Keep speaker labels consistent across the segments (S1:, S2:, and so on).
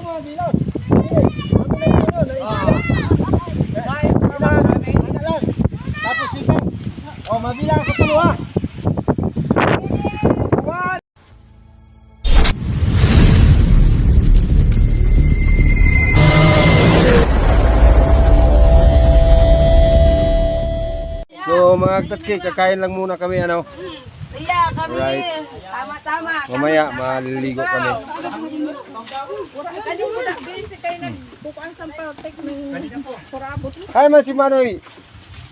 S1: Tapos ikaw. Oh, mabilang ako tulo ha. So mga Tatski, kakain lang muna kami ano.
S2: Iya kami.
S1: Right.
S2: Tama-tama.
S1: Mamaya maliligo kami.
S2: Kani mo na basic kayo nagbukaan sampal tek ng kurabot.
S1: Hi man si Manoy.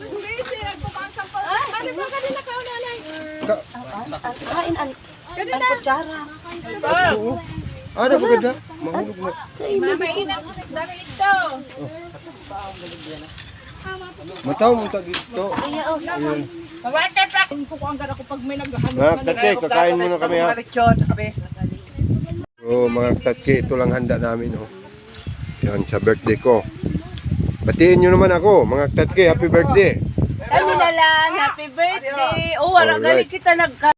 S2: Sus basic nagbukaan sampal. Kani ba kanina ka nanay? Kain an kutsara.
S1: Ano ba ganda? Mahulog na.
S2: Mama ina dari ito.
S1: Mataw mo tag ito. Ayun.
S2: Mabate pa. Ko ang gara ko pag may naghalo.
S1: Mga Tatski, kakain muna kami ha. So mga Tatski, ito lang handa namin oh. Yan sa birthday ko. Batiin nyo naman ako, mga Tatski, happy birthday.
S2: Kami na lang, happy birthday. Oh, wala gali kita nagka.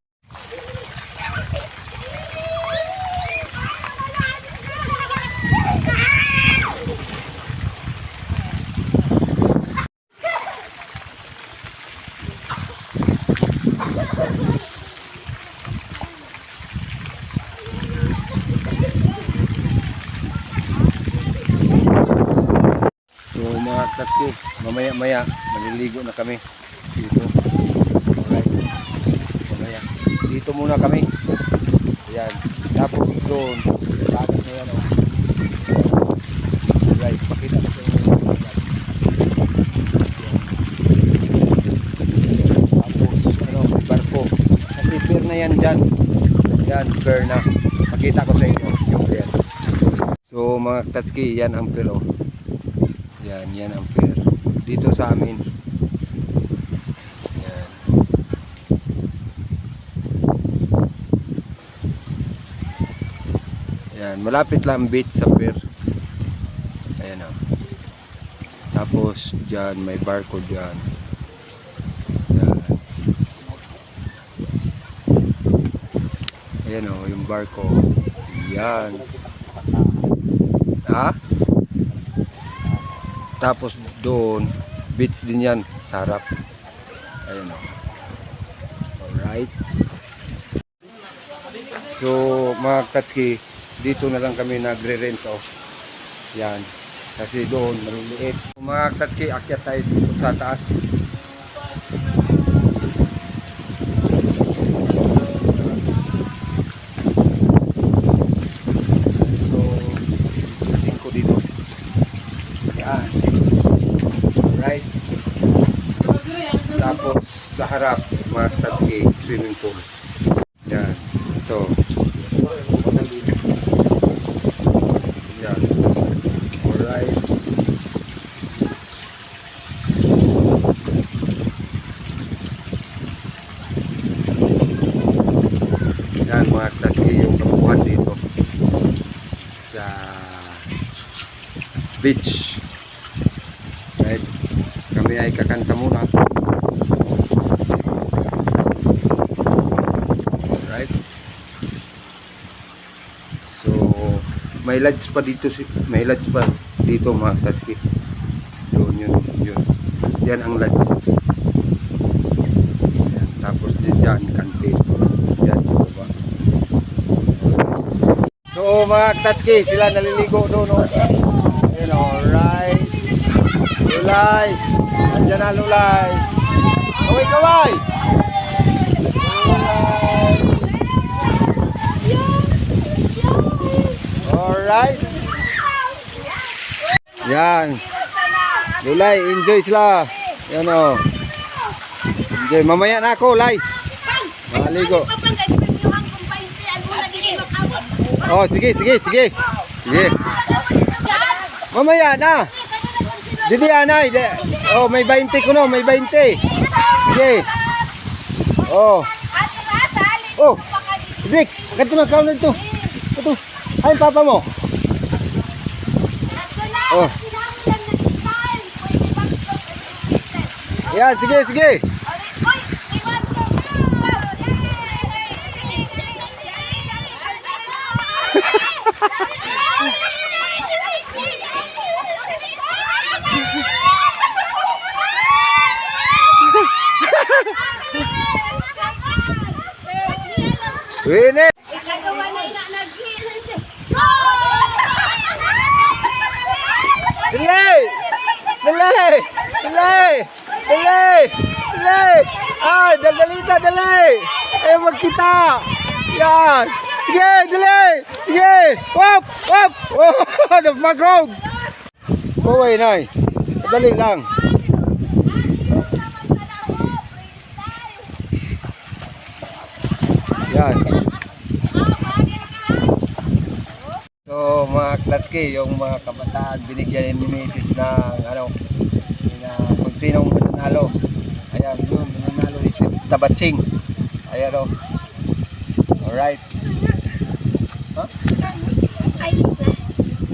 S1: So mga Tatski, mamaya-maya maliligo na kami dito. Alright. Mamaya. Dito muna kami. Ayan. Tapos doon. Dagat na yan. Oh. Alright. Pakita ko sa inyo. Tapos ano, may barko. Kasi pier na yan dyan. Yan, pier na. Pakita ko sa inyo yung pier. So mga Tatski, yan ang pier. Oh. Yan ang pier. Dito sa amin. Yan. Yan, malapit lang beach sa pier. Ayan o. Tapos dyan may barko dyan. Yan. Ayan o, yung barko. Yan. Ha? Tapos doon, beach din yan, sa harap. Ayun o. Alright. So, mga Tatski, dito na lang kami nagre-rent o. Yan. Kasi doon, maliliit. Mga Tatski, akyat tayo dito sa taas. So, tingin ko dito. Yan. Right. Tapos sa harap mga Tatski, swimming pool. Yan. Ito. Yan. Alright. Yan mga Tatski, yung kabuhan dito sa beach. Right. Kami ay kakanta muna. Right. So, may lodge pa dito, may lodge pa dito mga Tatski. Yun. Yan ang lodge. Yan. Tapos dyan kantin. Yan sa baba. So mga Tatski, sila naliligo doon. No? Ayun, alright. Lulay. Andiyan na Lulay. Kaway. Lulay. Alright. Yan. Lulay, enjoy sila. Yan o. Enjoy. Mamaya na ako, Lay. Maligo. Oh, sige. Mamaya na. Didi anay. Oh, may 20 ko no, may 20. Sige. Oh. Oh. Dik, ganito na kaon nito. Ito. Ay, papa mo. Oh. Yan, sige. Winnie!
S2: Nakagawa na
S1: Delay! Delay! Delay! Delay! Delay! Ay, dalita, delay! Eh, magkita! Yan! Sige, delay! Sige! Wop! Wop! Oh, napagog! Kuway, nay. Dali lang. Yan. So mga Klatski, yung mga kabataan binigyan ni Mrs. ng ano, kung sinong mananalo. Ayan, yun, mananalo is Tabatching. Ayan o. Alright. Ha?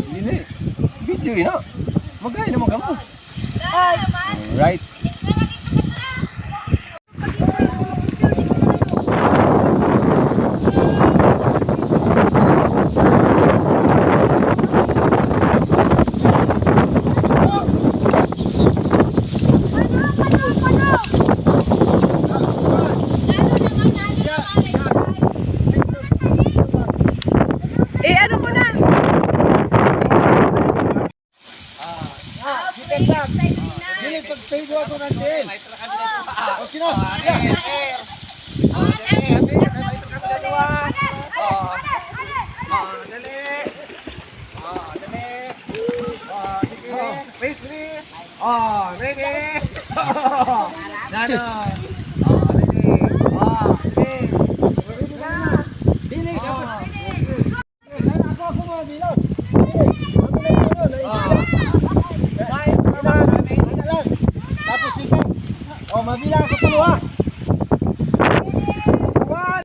S1: Hindi na eh. Video yun na. Magay naman ka mo. Alright.
S2: ano ko na?
S1: Dili pagpego ako natin. Okay na. Oh, mabilang ako tulo ha. One,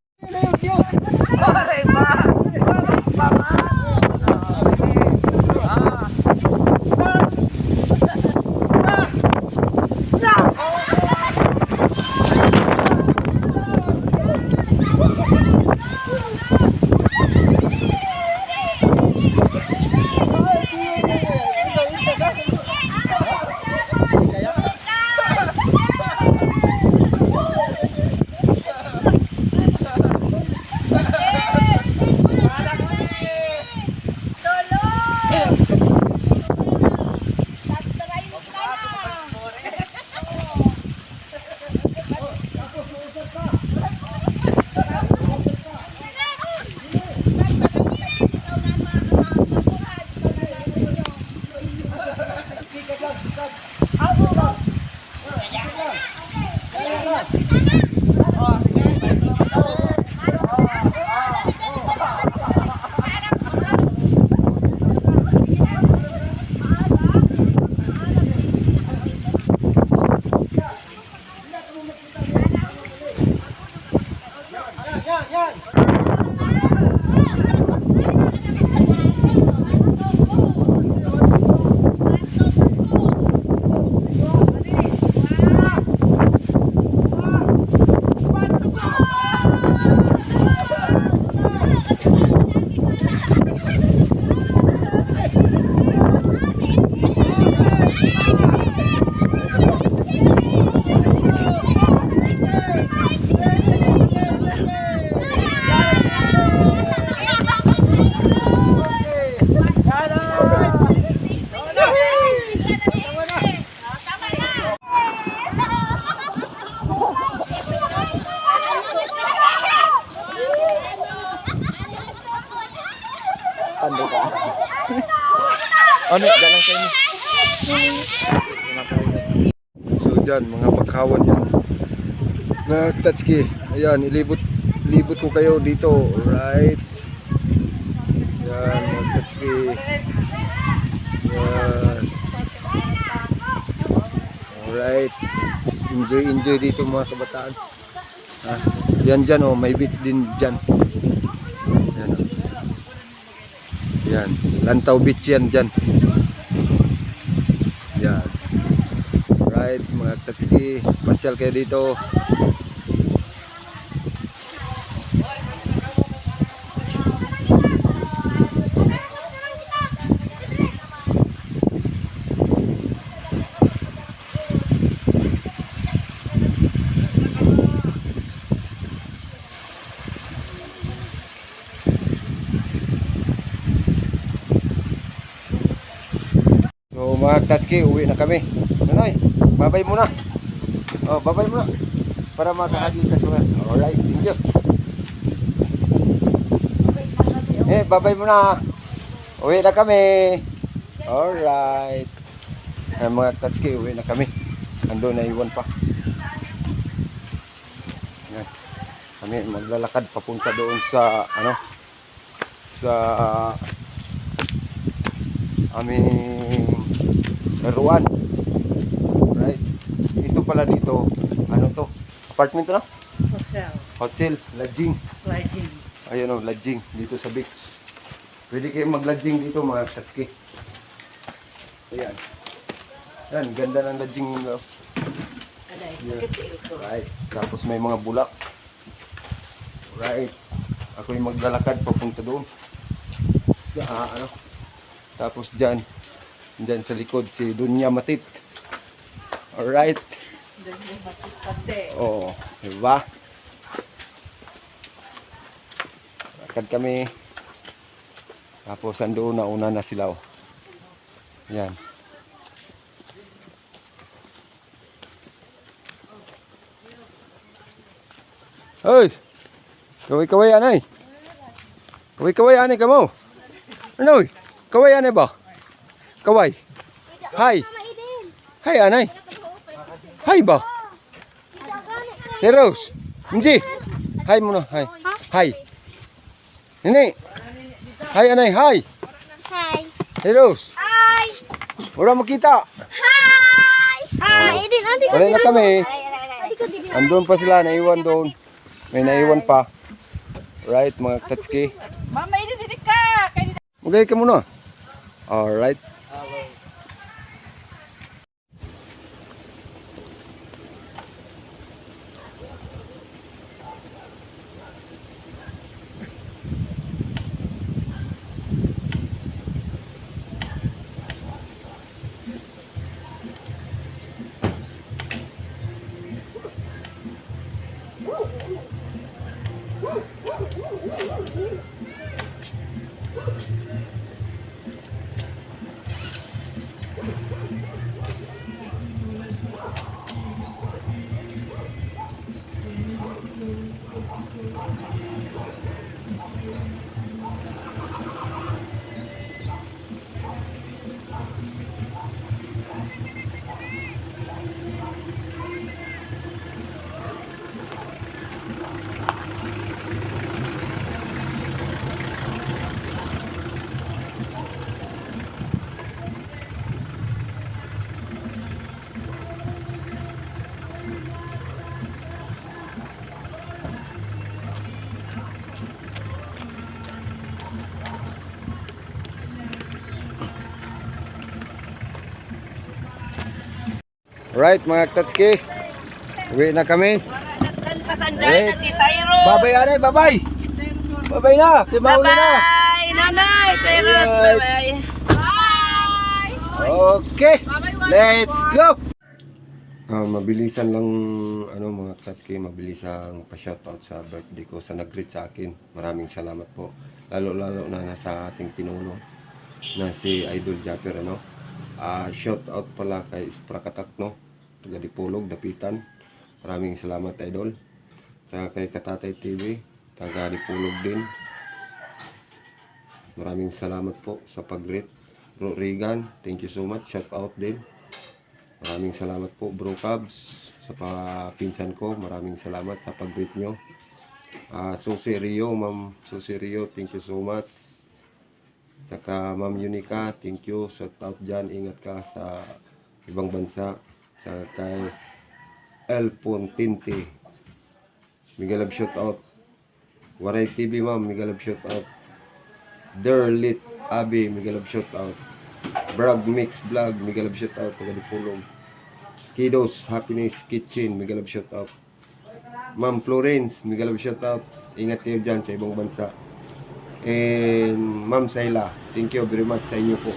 S3: Tanda ka. Ano, dalang sa inyo.
S1: So dyan, mga bakawan yan. Mga Klatski, ayan, ilibot ko kayo dito. Right. Yan, mga Klatski. Yan. Alright. Enjoy dito mga kabataan. Ha? Yan dyan oh, may beach din dyan. Yan oh. Yan, Lantaw Beach yan dyan. Yan. Right, mga Klatski, pasyal kayo dito. mga tatki, uwi na kami. Nanay, babay muna. Oh, babay muna. Para makahagi ka sa. Alright, thank you. Babay muna. Uwi na kami. Alright. Mga tatki, uwi na kami. Ando na iwan pa. Yan. Kami maglalakad papunta doon sa sa aming laruan. Right. Ito pala dito, ano to? Apartment na? Hotel, lodging. Ayun o, lodging dito sa beach. Pwede kayo mag-lodging dito mga tatski. Ayan. Yan, ganda ng lodging nyo. Right. Tapos may mga bulak. Right. Ako yung maglalakad papunta doon. Sa Tapos dyan sa likod si Dunya Matit. Alright.
S2: Dunya Matit pati.
S1: Oo. Diba? Lakad kami. Tapos andoon na una na sila. Oh. Yan. Hoy! Kaway-kaway anay. Kaway-kaway anay ka mo. Ano? Kaway anay ba? Kaway. Hi. Hi anay. Hi ba? Si Rose. Hindi. Hi muna. Hi. Hi. Nini. Hi anay. Hi.
S3: Hi.
S1: Si Rose.
S3: Hi.
S1: Wala makita.
S3: Hi. Hi. Adi
S1: Wala na kami.
S3: ko dito.
S1: Andun pa sila. Naiwan doon. May naiwan pa. Right, mga tatski.
S2: Mama, ini ka.
S1: Magay ka muna. Alright. Right, mga tatski. Uwi na kami.
S2: Pasandal na si Cyrus.
S1: Babay anay, babay. Babay na, si Mauli na.
S2: Bye, nanay. Cyrus,
S1: Alright.
S2: bye-bye. Bye.
S1: Okay, let's go. Mabilisan lang mga tatski, mabilisan pa-shoutout sa birthday ko sa nag-greet sa akin. Maraming salamat po. Lalo na nasa ating pinuno na si Idol Japper shoutout pala kay Sprakatak taga Dipolog, Dapitan. Maraming salamat Idol. Sa kay Katatay TV, taga Dipolog din. Maraming salamat po sa pag-greet. Bro Regan, thank you so much. Shoutout din. Maraming salamat po Bro Cubs sa pinsan ko. Maraming salamat sa pag-greet nyo. Susi Rio, Ma'am Susi Rio, thank you so much. Saka Ma'am Unica, thank you. Shout out dyan, ingat ka sa ibang bansa. Saka kay El Pontinte, Miguel shout out. Waray TV Ma'am, Miguel shout out. Derlit Abi, Miguel shout out. Brag Mix Vlog, Miguel shout out. Taga Dipolog. Kiddos Happiness Kitchen, Miguel shout out. Ma'am Florence, Miguel shout out. Ingat kayo dyan sa ibang bansa. And Ma'am Sayla, thank you very much sa inyo po.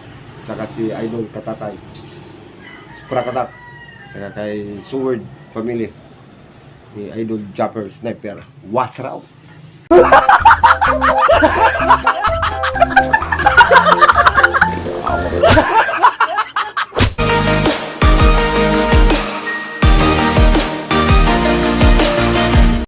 S1: Saka si Idol Katatay, Sprakatak, saka kay Sword Family, ni Idol Japper Sniper. What's up?